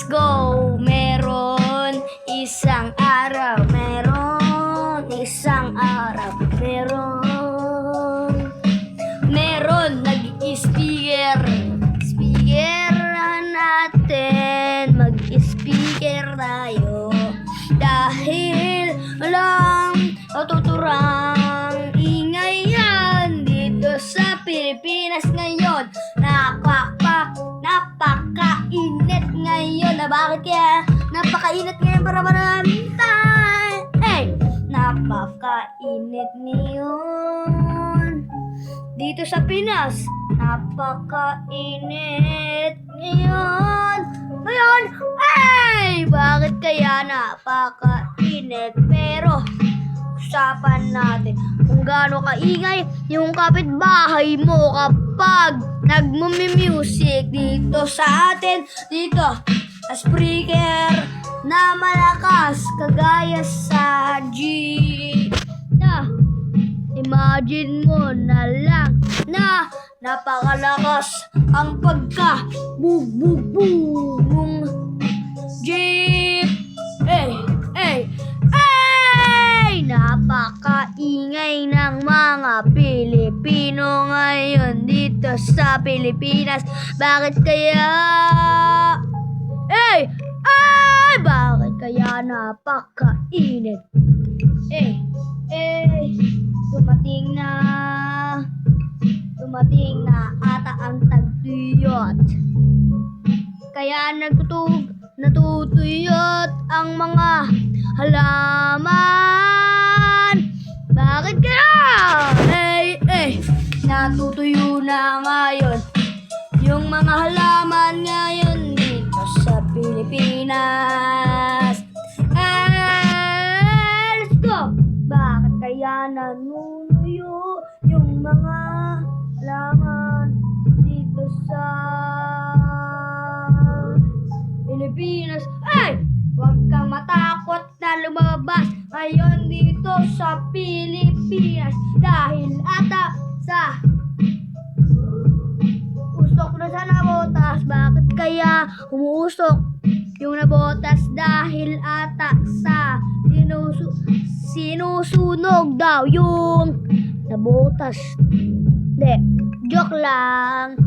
Let's go! Meron isang araw, meron nag-speaker natin, mag-speaker tayo dahil walang natuturang ingay yan dito sa Pilipinas ngayon. Napakainit ngayon. Na bakit kaya napakainit ngayon para maraming tayo? Napakainit ngayon dito sa Pinas. Napakainit ngayon. Bakit kaya napakainit? Pero usapan natin kung gaano kaingay yung kapitbahay mo kapag nagmumimusic dito sa atin, dito sa speaker na malakas kagaya sa G. Imagine mo na lang na napakalakas ang pagka bug mong jeep. Napakaingay ng mga Pilipino ngayon dito sa Pilipinas. Bakit kaya? Bakit kaya napakainit? Dumating na ata ang tagtuyot. Kaya natutuyot ang mga halaman. Bakit kaya? Natutuyo na ngayon yung mga halaman ngayon dito sa Pilipinas. Let's go! Bakit kaya nanunuyo yung mga halaman dito sa Pilipinas? Huwag kang matakot na lumabas ngayon dito sa Pilipinas dahil ata sa usok na sa nabotas. Bakit kaya umuusok yung nabotas? Dahil ata sa sinusunog daw yung nabotas. Joke lang.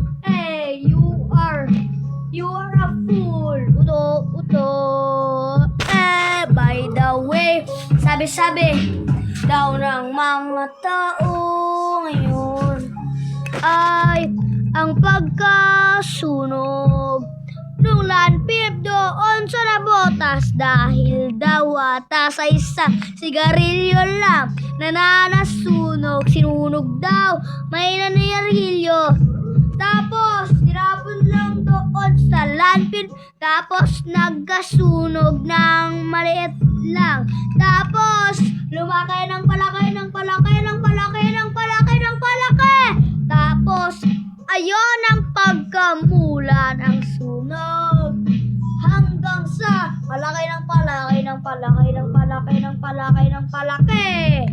You are a fool. Uto. By the way, sabi daw ng mga tao ngayon ay ang pagkasunog nung landpip doon sa nabotas dahil daw ata sa isang sigarilyo lang nananasunog. Sinunog daw may nangyarilyо, tapos tinapon lang doon sa landfill, tapos nagkasunog ng maliit lang, tapos lumaki ng palaki, tapos ayon ang pagkamulan ang sunog hanggang sa palaki ng palaki.